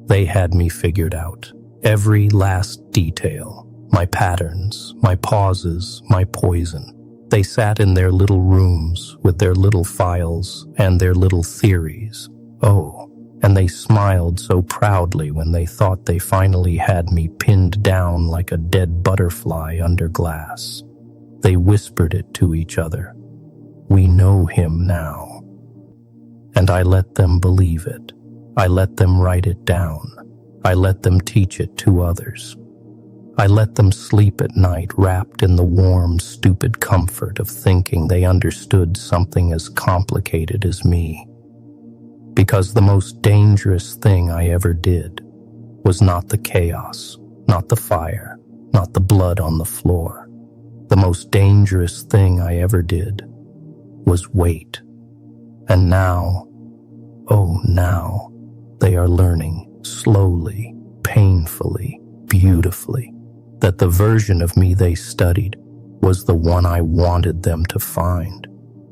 They had me figured out. Every last detail. My patterns, my pauses, my poison. They sat in their little rooms with their little files and their little theories. Oh, and they smiled so proudly when they thought they finally had me pinned down like a dead butterfly under glass. They whispered it to each other. We know him now. And I let them believe it. I let them write it down. I let them teach it to others. I let them sleep at night wrapped in the warm, stupid comfort of thinking they understood something as complicated as me. Because the most dangerous thing I ever did was not the chaos, not the fire, not the blood on the floor. The most dangerous thing I ever did was wait. And now, oh now, they are learning slowly, painfully, beautifully, that the version of me they studied was the one I wanted them to find.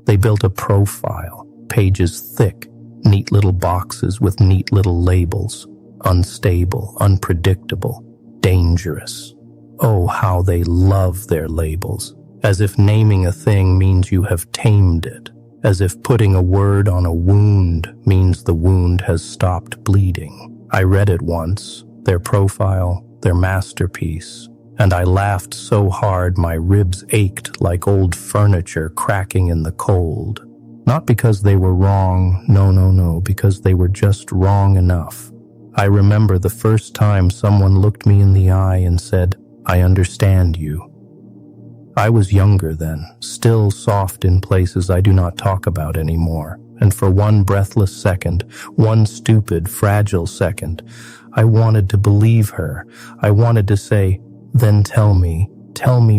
They built a profile, pages thick, neat little boxes with neat little labels, unstable, unpredictable, dangerous. Oh, how they love their labels, as if naming a thing means you have tamed it, as if putting a word on a wound means the wound has stopped bleeding. I read it once, their profile, their masterpiece, and I laughed so hard my ribs ached like old furniture cracking in the cold. Not because they were wrong, no, because they were just wrong enough. I remember the first time someone looked me in the eye and said, I understand you. I was younger then, still soft in places I do not talk about anymore, and for one breathless second, one stupid, fragile second, I wanted to believe her. I wanted to say, then tell me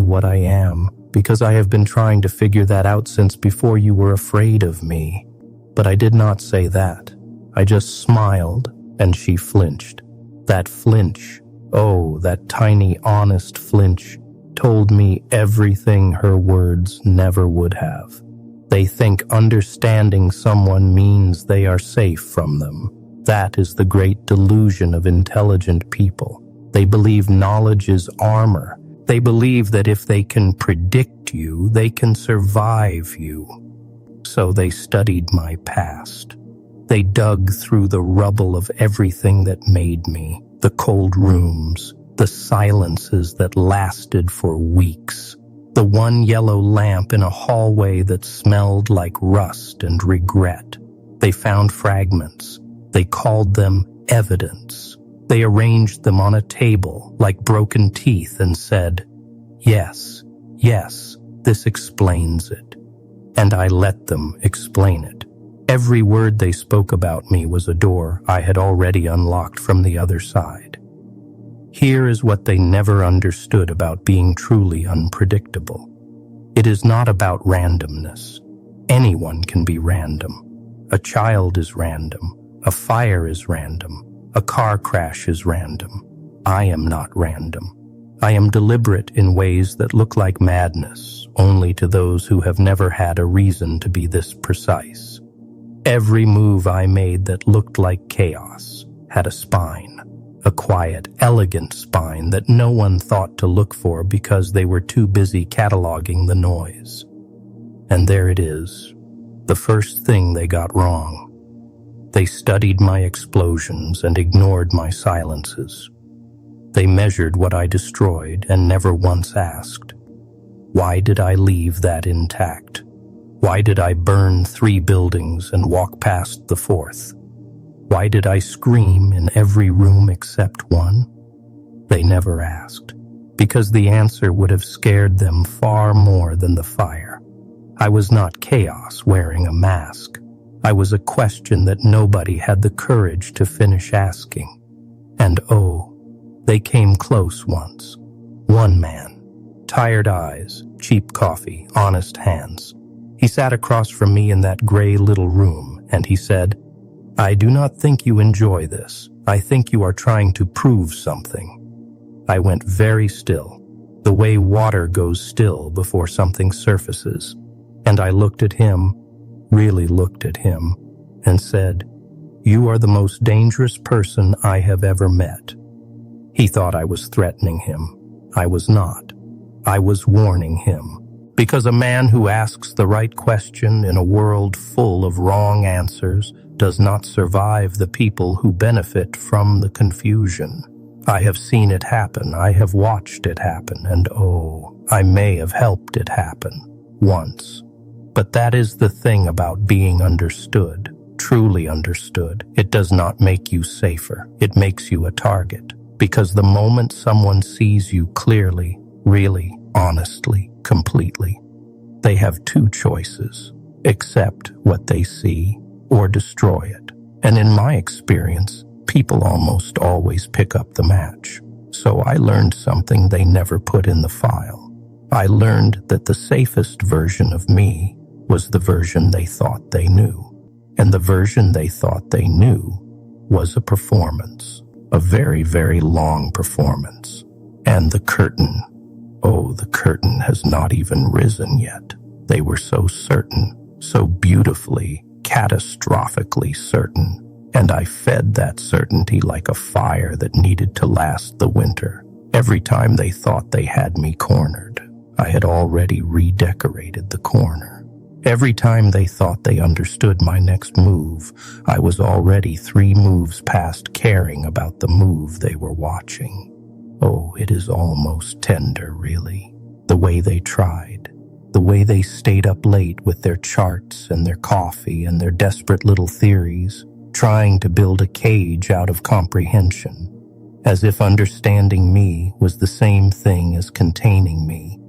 what I am, because I have been trying to figure that out since before you were afraid of me. But I did not say that. I just smiled, and she flinched. That flinch, oh, that tiny, honest flinch, told me everything her words never would have. They think understanding someone means they are safe from them. That is the great delusion of intelligent people. They believe knowledge is armor. They believe that if they can predict you, they can survive you. So they studied my past. They dug through the rubble of everything that made me, the cold rooms, the silences that lasted for weeks, the one yellow lamp in a hallway that smelled like rust and regret. They found fragments. They called them evidence. They arranged them on a table like broken teeth and said, yes, this explains it. And I let them explain it. Every word they spoke about me was a door I had already unlocked from the other side. Here is what they never understood about being truly unpredictable. It is not about randomness. Anyone can be random. A child is random. A fire is random. A car crash is random. I am not random. I am deliberate in ways that look like madness, only to those who have never had a reason to be this precise. Every move I made that looked like chaos had a spine, a quiet, elegant spine that no one thought to look for because they were too busy cataloging the noise. And there it is, the first thing they got wrong. They studied my explosions and ignored my silences. They measured what I destroyed and never once asked, why did I leave that intact? Why did I burn 3 buildings and walk past the 4th? Why did I scream in every room except one? They never asked, because the answer would have scared them far more than the fire. I was not chaos wearing a mask. I was a question that nobody had the courage to finish asking. And oh, they came close once. One man, tired eyes, cheap coffee, honest hands. He sat across from me in that gray little room, and he said, I do not think you enjoy this. I think you are trying to prove something. I went very still, the way water goes still before something surfaces. And I looked at him, really looked at him, and said, "You are the most dangerous person I have ever met." He thought I was threatening him. I was not. I was warning him. Because a man who asks the right question in a world full of wrong answers does not survive the people who benefit from the confusion. I have seen it happen. I have watched it happen. And oh, I may have helped it happen once. But that is the thing about being understood, truly understood. It does not make you safer. It makes you a target. Because the moment someone sees you clearly, really, honestly, completely, they have two choices: accept what they see or destroy it. And in my experience, people almost always pick up the match. So I learned something they never put in the file. I learned that the safest version of me was the version they thought they knew. And the version they thought they knew was a performance. A very, very long performance. And the curtain, oh, the curtain has not even risen yet. They were so certain, so beautifully, catastrophically certain. And I fed that certainty like a fire that needed to last the winter. Every time they thought they had me cornered, I had already redecorated the corner. Every time they thought they understood my next move, I was already 3 moves past caring about the move they were watching. Oh, it is almost tender, really. The way they tried. The way they stayed up late with their charts and their coffee and their desperate little theories, trying to build a cage out of comprehension, as if understanding me was the same thing as containing me.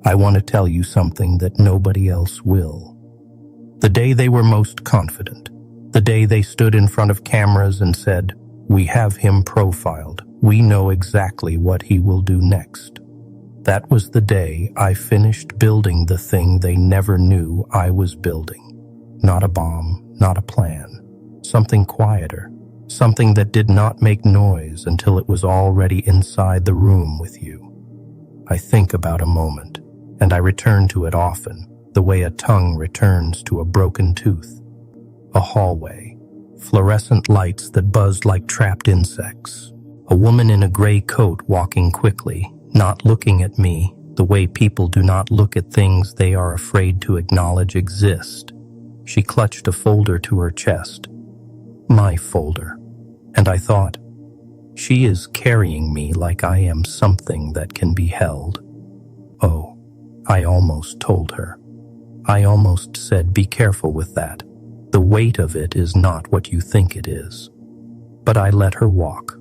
I want to tell you something that nobody else will. The day they were most confident, the day they stood in front of cameras and said, "We have him profiled. We know exactly what he will do next." That was the day I finished building the thing they never knew I was building. Not a bomb, not a plan. Something quieter. Something that did not make noise until it was already inside the room with you. I think about a moment, and I return to it often, the way a tongue returns to a broken tooth. A hallway, fluorescent lights that buzzed like trapped insects. A woman in a gray coat walking quickly, not looking at me, the way people do not look at things they are afraid to acknowledge exist. She clutched a folder to her chest. My folder. And I thought, she is carrying me like I am something that can be held. Oh, I almost told her. I almost said, be careful with that. The weight of it is not what you think it is. But I let her walk.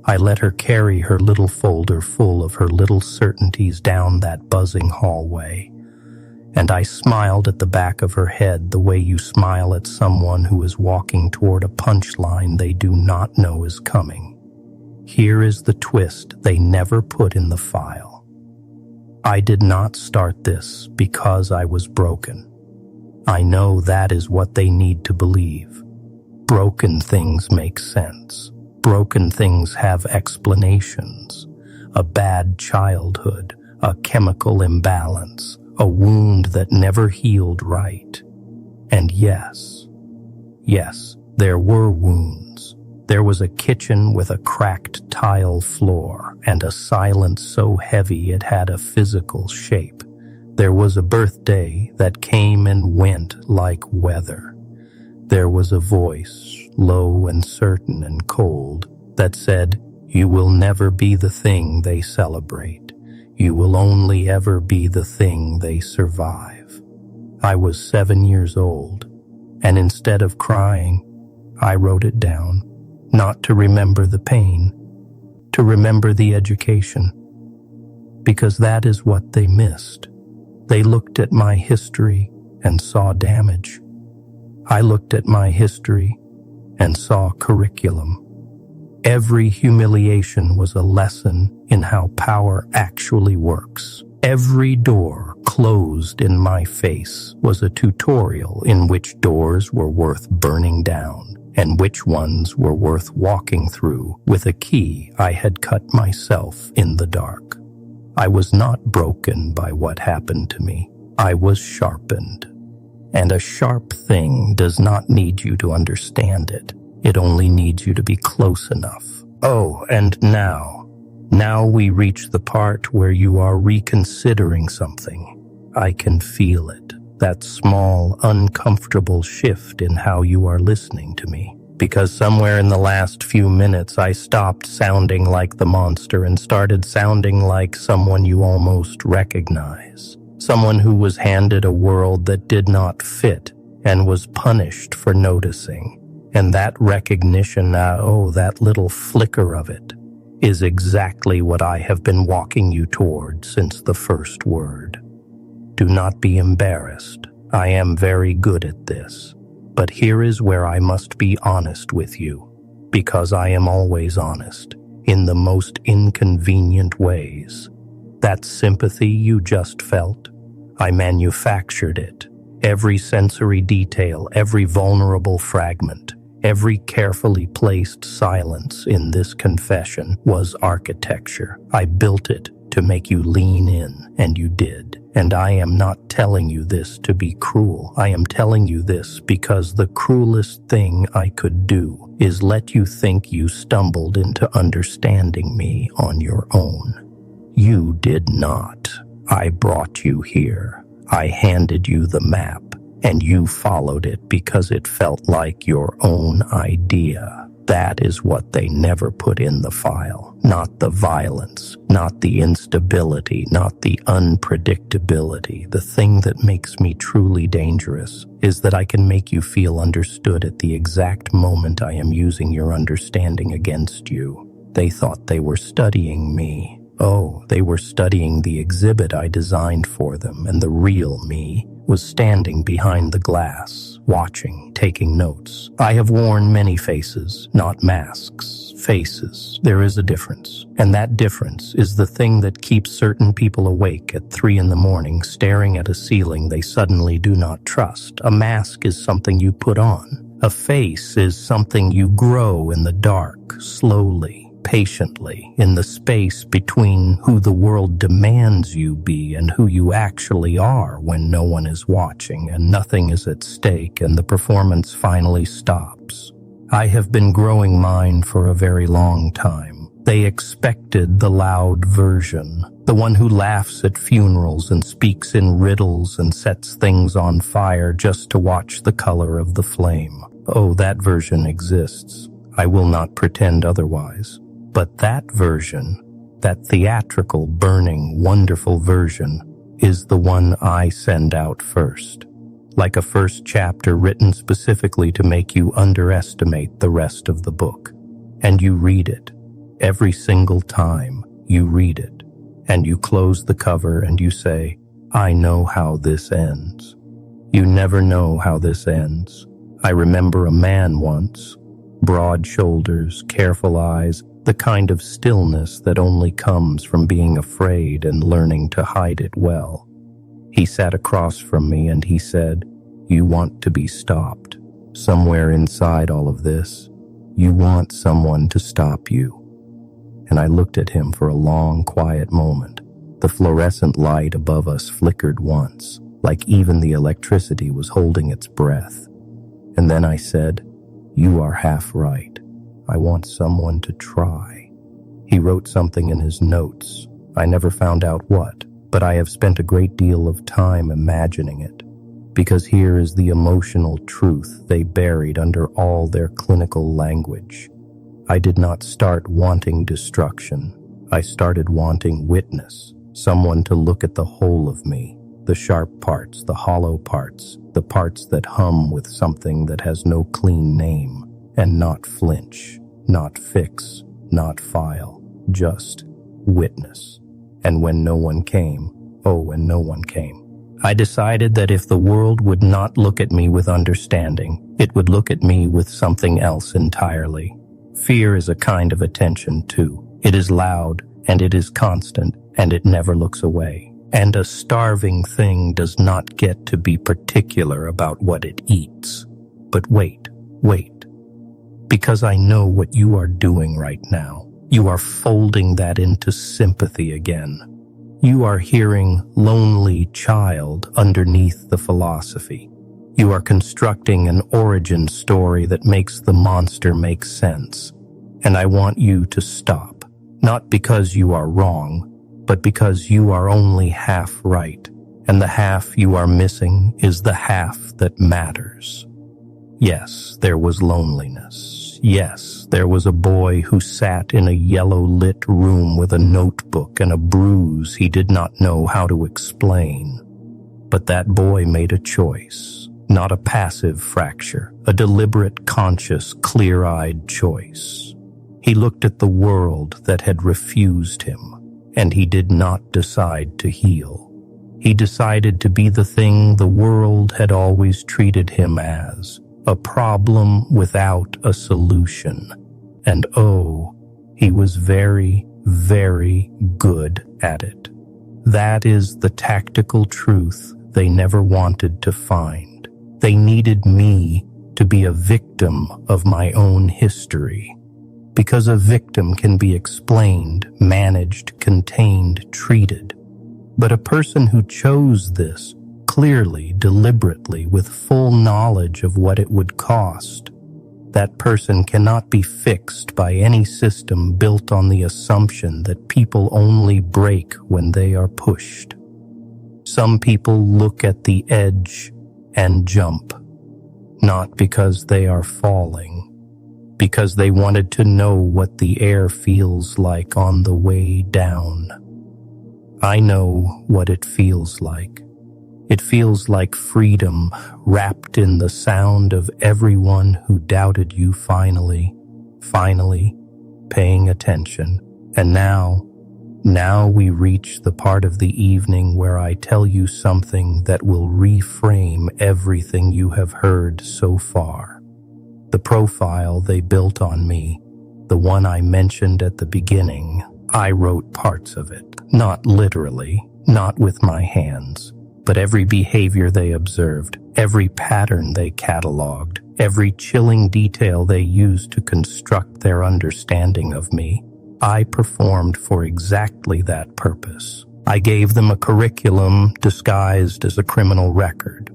I let her carry her little folder full of her little certainties down that buzzing hallway. And I smiled at the back of her head the way you smile at someone who is walking toward a punchline they do not know is coming. Here is the twist they never put in the file. I did not start this because I was broken. I know that is what they need to believe. Broken things make sense. Broken things have explanations. A bad childhood, a chemical imbalance, a wound that never healed right. And yes, there were wounds. There was a kitchen with a cracked tile floor and a silence so heavy it had a physical shape. There was a birthday that came and went like weather. There was a voice, low and certain and cold, that said, "You will never be the thing they celebrate. You will only ever be the thing they survive." I was 7 years old, and instead of crying, I wrote it down. Not to remember the pain, to remember the education. Because that is what they missed. They looked at my history and saw damage. I looked at my history and saw curriculum. Every humiliation was a lesson in how power actually works. Every door closed in my face was a tutorial in which doors were worth burning down, and which ones were worth walking through with a key I had cut myself in the dark. I was not broken by what happened to me. I was sharpened. And a sharp thing does not need you to understand it. It only needs you to be close enough. Oh, and now we reach the part where you are reconsidering something. I can feel it, that small, uncomfortable shift in how you are listening to me. Because somewhere in the last few minutes I stopped sounding like the monster and started sounding like someone you almost recognize. Someone who was handed a world that did not fit and was punished for noticing. And that recognition, that little flicker of it, is exactly what I have been walking you toward since the first word. Do not be embarrassed. I am very good at this. But here is where I must be honest with you, because I am always honest, in the most inconvenient ways. That sympathy you just felt, I manufactured it. Every sensory detail, every vulnerable fragment, every carefully placed silence in this confession was architecture. I built it to make you lean in, and you did. And I am not telling you this to be cruel. I am telling you this because the cruelest thing I could do is let you think you stumbled into understanding me on your own. You did not. I brought you here. I handed you the map, and you followed it because it felt like your own idea. That is what they never put in the file. Not the violence, not the instability, not the unpredictability. The thing that makes me truly dangerous is that I can make you feel understood at the exact moment I am using your understanding against you. They thought they were studying me. Oh, they were studying the exhibit I designed for them, and the real me was standing behind the glass, watching, taking notes. I have worn many faces, not masks. Faces. There is a difference. And that difference is the thing that keeps certain people awake at 3 a.m, staring at a ceiling they suddenly do not trust. A mask is something you put on. A face is something you grow in the dark, slowly, patiently, in the space between who the world demands you be and who you actually are when no one is watching and nothing is at stake and the performance finally stops. I have been growing mine for a very long time. They expected the loud version, the one who laughs at funerals and speaks in riddles and sets things on fire just to watch the color of the flame. Oh, that version exists. I will not pretend otherwise. But that version, that theatrical, burning, wonderful version, is the one I send out first. Like a first chapter written specifically to make you underestimate the rest of the book. And you read it. Every single time you read it. And you close the cover and you say, I know how this ends. You never know how this ends. I remember a man once, broad shoulders, careful eyes, the kind of stillness that only comes from being afraid and learning to hide it well. He sat across from me and he said, You want to be stopped. Somewhere inside all of this, you want someone to stop you. And I looked at him for a long, quiet moment. The fluorescent light above us flickered once, like even the electricity was holding its breath. And then I said, You are half right. I want someone to try. He wrote something in his notes. I never found out what, but I have spent a great deal of time imagining it. Because here is the emotional truth they buried under all their clinical language. I did not start wanting destruction. I started wanting witness, someone to look at the whole of me, the sharp parts, the hollow parts, the parts that hum with something that has no clean name, and not flinch, not fix, not file, just witness. And when no one came, when no one came, I decided that if the world would not look at me with understanding, it would look at me with something else entirely. Fear is a kind of attention too. It is loud, and it is constant, and it never looks away. And a starving thing does not get to be particular about what it eats. But wait. Because I know what you are doing right now. You are folding that into sympathy again. You are hearing lonely child underneath the philosophy. You are constructing an origin story that makes the monster make sense. And I want you to stop. Not because you are wrong, but because you are only half right. And the half you are missing is the half that matters. Yes, there was loneliness. Yes, there was a boy who sat in a yellow-lit room with a notebook and a bruise he did not know how to explain. But that boy made a choice, not a passive fracture, a deliberate, conscious, clear-eyed choice. He looked at the world that had refused him, and he did not decide to heal. He decided to be the thing the world had always treated him as, a problem without a solution. And oh, he was very, very good at it. That is the tactical truth they never wanted to find. They needed me to be a victim of my own history. Because a victim can be explained, managed, contained, treated. But a person who chose this, clearly, deliberately, with full knowledge of what it would cost, that person cannot be fixed by any system built on the assumption that people only break when they are pushed. Some people look at the edge and jump, not because they are falling, because they wanted to know what the air feels like on the way down. I know what it feels like. It feels like freedom wrapped in the sound of everyone who doubted you finally paying attention. And now we reach the part of the evening where I tell you something that will reframe everything you have heard so far. The profile they built on me, the one I mentioned at the beginning, I wrote parts of it. Not literally, not with my hands, but every behavior they observed, every pattern they cataloged, every chilling detail they used to construct their understanding of me, I performed for exactly that purpose. I gave them a curriculum disguised as a criminal record.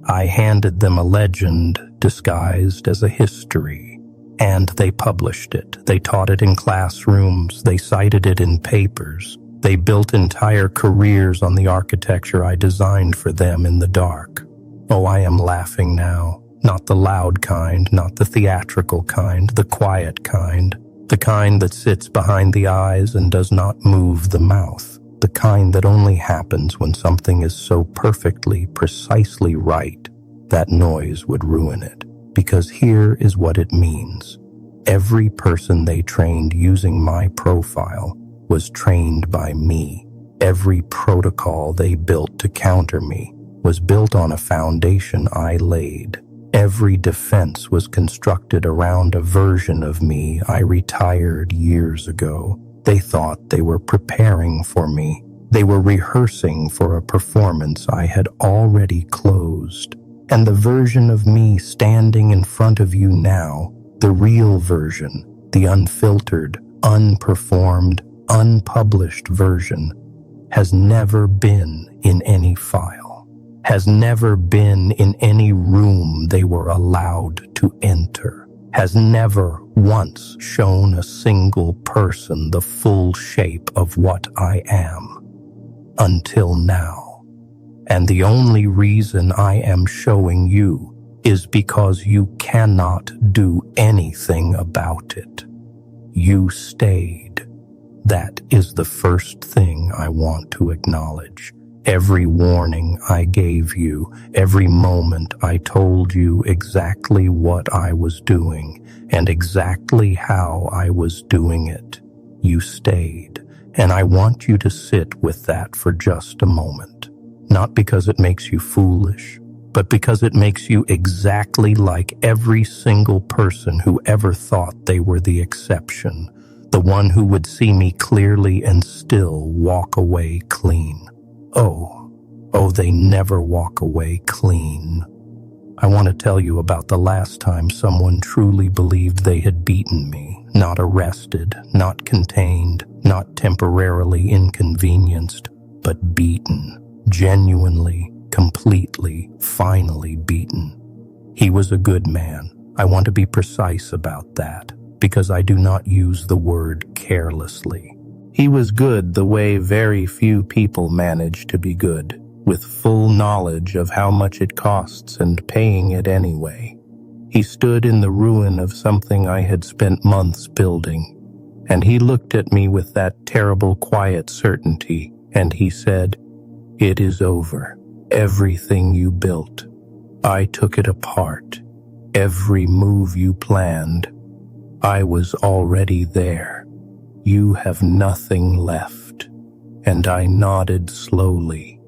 I handed them a legend disguised as a history. And they published it. They taught it in classrooms. They cited it in papers. They built entire careers on the architecture I designed for them in the dark. Oh, I am laughing now. Not the loud kind, not the theatrical kind, the quiet kind. The kind that sits behind the eyes and does not move the mouth. The kind that only happens when something is so perfectly, precisely right that noise would ruin it. Because here is what it means. Every person they trained using my profile was trained by me. Every protocol they built to counter me was built on a foundation I laid. Every defense was constructed around a version of me I retired years ago. They thought they were preparing for me. They were rehearsing for a performance I had already closed. And the version of me standing in front of you now, the real version, the unfiltered, unperformed, unpublished version, has never been in any file, has never been in any room they were allowed to enter, has never once shown a single person the full shape of what I am, until now. And the only reason I am showing you is because you cannot do anything about it. You stayed. That is the first thing I want to acknowledge. Every warning I gave you, every moment I told you exactly what I was doing and exactly how I was doing it. You stayed. And I want you to sit with that for just a moment. Not because it makes you foolish, but because it makes you exactly like every single person who ever thought they were the exception, the one who would see me clearly and still walk away clean. Oh, they never walk away clean. I want to tell you about the last time someone truly believed they had beaten me, not arrested, not contained, not temporarily inconvenienced, but beaten. Genuinely, completely, finally beaten. He was a good man. I want to be precise about that, because I do not use the word carelessly. He was good the way very few people manage to be good, with full knowledge of how much it costs and paying it anyway. He stood in the ruin of something I had spent months building, and he looked at me with that terrible quiet certainty, and he said, "It is over. Everything you built. I took it apart. Every move you planned. I was already there. You have nothing left." And I nodded slowly,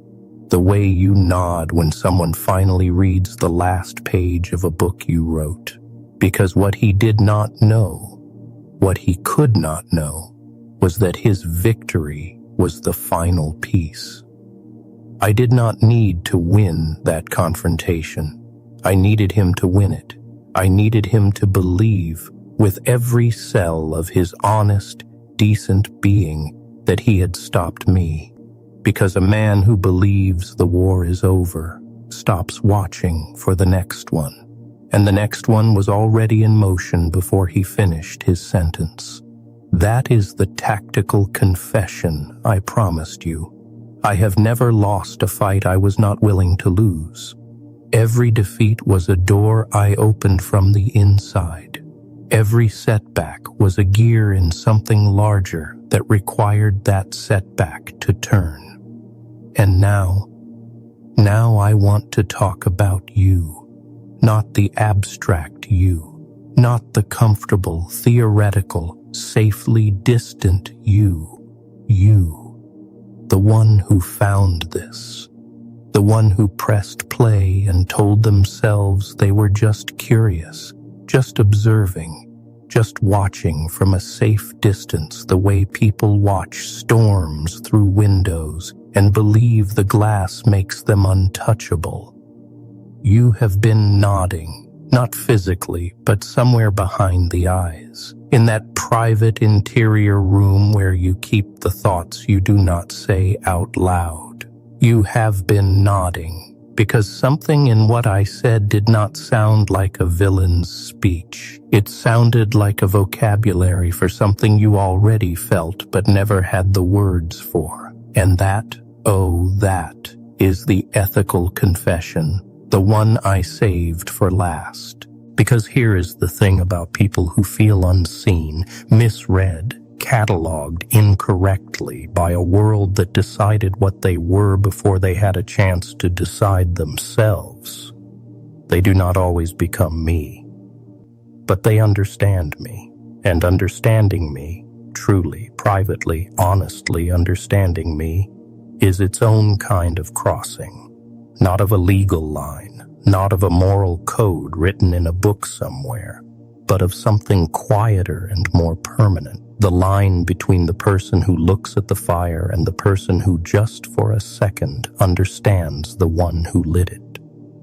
the way you nod when someone finally reads the last page of a book you wrote. Because what he did not know, what he could not know, was that his victory was the final piece. I did not need to win that confrontation. I needed him to win it. I needed him to believe with every cell of his honest, decent being that he had stopped me. Because a man who believes the war is over stops watching for the next one. And the next one was already in motion before he finished his sentence. That is the tactical confession I promised you. I have never lost a fight I was not willing to lose. Every defeat was a door I opened from the inside. Every setback was a gear in something larger that required that setback to turn. And now I want to talk about you. Not the abstract you, not the comfortable, theoretical, safely distant you. You, the one who found this, the one who pressed play and told themselves they were just curious, just observing, just watching from a safe distance the way people watch storms through windows and believe the glass makes them untouchable. You have been nodding, not physically, but somewhere behind the eyes, in that private interior room where you keep the thoughts you do not say out loud. You have been nodding, because something in what I said did not sound like a villain's speech. It sounded like a vocabulary for something you already felt but never had the words for. And that, oh, that is the ethical confession, the one I saved for last. Because here is the thing about people who feel unseen, misread, cataloged incorrectly by a world that decided what they were before they had a chance to decide themselves. They do not always become me, but they understand me, and understanding me, truly, privately, honestly understanding me, is its own kind of crossing. Not of a legal line, not of a moral code written in a book somewhere, but of something quieter and more permanent. The line between the person who looks at the fire and the person who just for a second understands the one who lit it.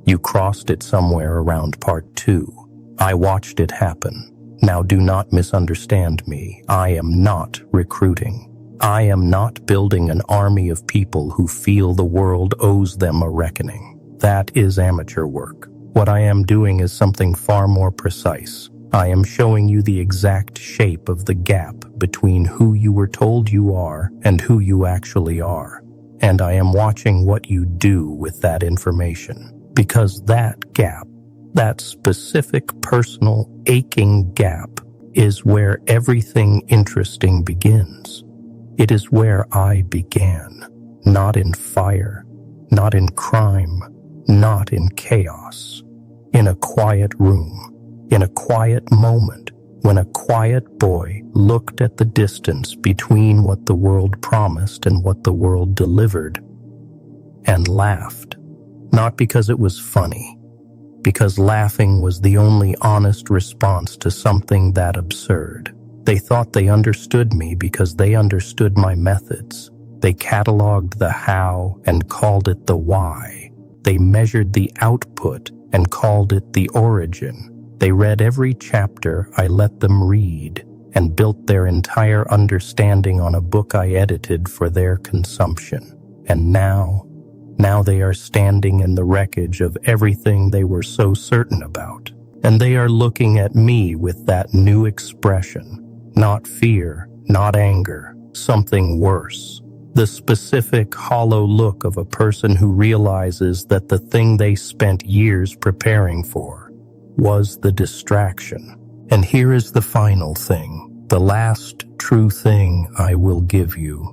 You crossed it somewhere around part 2. I watched it happen. Now do not misunderstand me. I am not recruiting. I am not building an army of people who feel the world owes them a reckoning. That is amateur work. What I am doing is something far more precise. I am showing you the exact shape of the gap between who you were told you are and who you actually are. And I am watching what you do with that information. Because that gap, that specific personal aching gap, is where everything interesting begins. It is where I began, not in fire, not in crime, not in chaos. In a quiet room, in a quiet moment, when a quiet boy looked at the distance between what the world promised and what the world delivered, and laughed. Not because it was funny, because laughing was the only honest response to something that absurd. They thought they understood me because they understood my methods. They cataloged the how and called it the why. They measured the output and called it the origin. They read every chapter I let them read and built their entire understanding on a book I edited for their consumption. And now Now they are standing in the wreckage of everything they were so certain about, and they are looking at me with that new expression. Not fear, not anger, something worse. The specific, hollow look of a person who realizes that the thing they spent years preparing for was the distraction. And here is the final thing, the last true thing I will give you.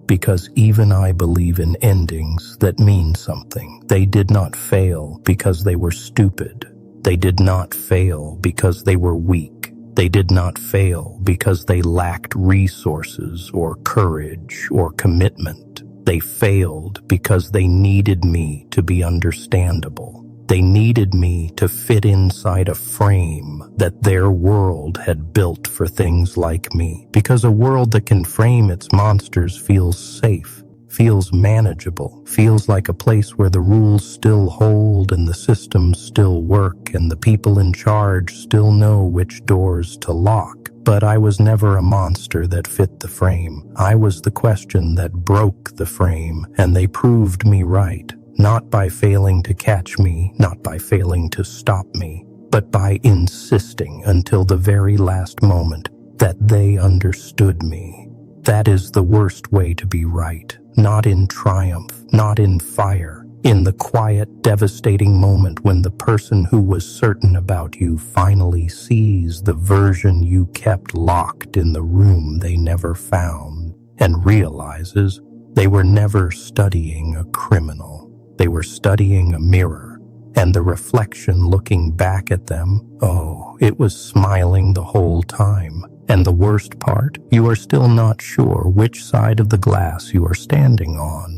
Because even I believe in endings that mean something. They did not fail because they were stupid. They did not fail because they were weak. They did not fail because they lacked resources or courage or commitment. They failed because they needed me to be understandable. They needed me to fit inside a frame that their world had built for things like me. Because a world that can frame its monsters feels safe, feels manageable, feels like a place where the rules still hold and the systems still work and the people in charge still know which doors to lock. But I was never a monster that fit the frame. I was the question that broke the frame, and they proved me right. Not by failing to catch me, not by failing to stop me, but by insisting until the very last moment that they understood me. That is the worst way to be right. Not in triumph, not in fire, in the quiet, devastating moment when the person who was certain about you finally sees the version you kept locked in the room they never found and realizes they were never studying a criminal. They were studying a mirror, and the reflection looking back at them, oh, it was smiling the whole time. And the worst part, you are still not sure which side of the glass you are standing on.